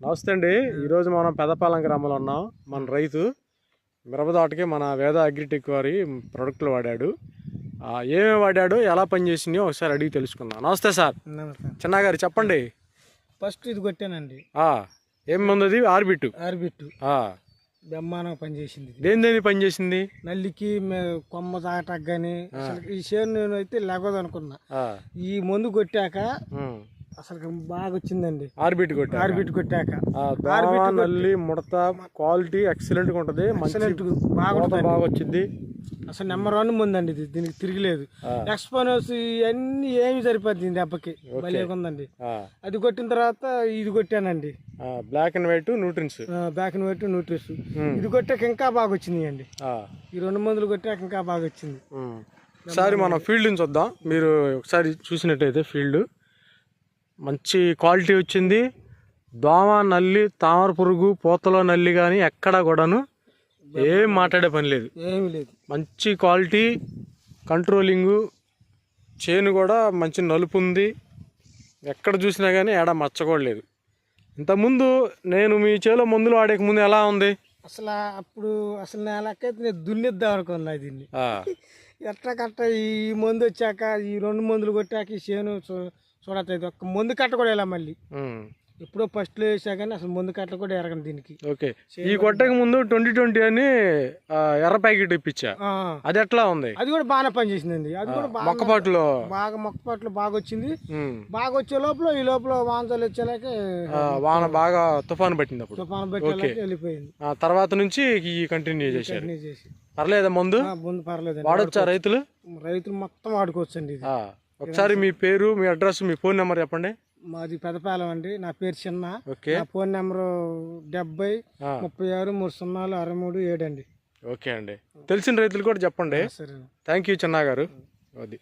నమస్తే అండి. ఈరోజు మనం పెదపాలెం గ్రామంలో ఉన్నాం. మన రైతు మిరప తోటకి మన వేద అగ్రిటెక్ వారి ప్రొడక్ట్లు వాడాడు. ఏమేమి వాడాడు, ఎలా పనిచేసినాయో ఒకసారి అడిగి తెలుసుకుందాం. నమస్తే సార్. చిన్నగారు చెప్పండి. ఫస్ట్ ఇది కొట్టానండి. ఏముంది? ఆర్బిట్ బ్రహ్మాండంగా పనిచేసింది. దేని పనిచేసింది? నల్లికి కొమ్మ తాగటానికి కానీ ఈ చేను నేను అయితే లేగదు అనుకున్నా. ఈ మందు కొట్టాక అసలు బాగా వచ్చిందండి. ఆర్బిట్ కొట్టాక నల్లి ముడత క్వాలిటీ ఎక్సలెంట్ గా ఉంటది. బాగా వచ్చింది. అసలు నెంబర్ 1 ముందండి. ఇది దీనికి తిరిగిలేదు. ఎక్స్పోనస్ ఇవన్నీ ఏమి సరిపోద్ది దెబ్బకి భలే ఉందండి. అది కొట్టిన తర్వాత ఇది కొట్టానండి. బ్లాక్ అండ్ వైట్ న్యూట్రిన్స్. ఇది కొట్టాక ఇంకా బాగా వచ్చినాయి అండి. ఈ 2 మందులు కొట్టాక ఇంకా బాగా వచ్చింది. ఒకసారి మనం ఫీల్డ్ నుంచి వద్దాం. మీరు ఒకసారి చూసినట్టయితే ఫీల్డ్ మంచి క్వాలిటీ వచ్చింది. దోమ, నల్లి, తామర పురుగు, పూతలో నల్లి కానీ ఎక్కడా కూడాను ఏం మాట్లాడే పని లేదు. ఏమి లేదు. మంచి క్వాలిటీ కంట్రోలింగు. చేను కూడా మంచి నలుపు ఉంది. ఎక్కడ చూసినా కానీ ఏడా మచ్చకూడలేదు. ఇంతకుముందు నేను మీ చేలో మందులు వాడేక ముందు ఎలా ఉంది? అసలు నా లెక్కైతే నేను దున్నిద్దాం అనుకున్నా దీన్ని. ఎట్లా కట్ట ఈ మందు వచ్చాక ఈ 2 మందులు కొట్టాక ఈ చేను చూడట్లేదు. ఒక్క మందు కట్ట కూడా ఇలా మళ్ళీ ఎప్పుడో ఫస్ట్లో వేసా కానీ అసలు మందు కట్ట కూడా ఎరగను దీనికి. ఓకే, ఈ కొట్టక ముందు 2020 అని ఎర్ర ప్యాకెట్ ఇప్పించా. అది ఎట్లా ఉంది? అది కూడా బాగానే పనిచేసిందండి. అది కూడా మొక్కపాటులో బాగా వచ్చింది. బాగా వచ్చే ఈ లోపల వానలు వచ్చేలాక వాన బాగా తుఫాను పట్టింది. అప్పుడు తుఫాను పట్టేలాక వెళ్ళిపోయింది. తర్వాత నుంచి ఈ కంటిన్యూ చేశారు. పర్లేదా? ముందు పర్లేదు. వాడొచ్చా రైతులు మొత్తం వాడుకోవచ్చు అండి. ఒకసారి మీ పేరు, మీ అడ్రస్, మీ ఫోన్ నెంబర్ చెప్పండి. మాది పెదపాలెం అండి. నా పేరు చిన్న. నా ఫోన్ నెంబరు 70 36 30637 అండి. ఓకే అండి. తెలిసిన రైతులు కూడా చెప్పండి. థ్యాంక్ యూ చిన్న గారు. అది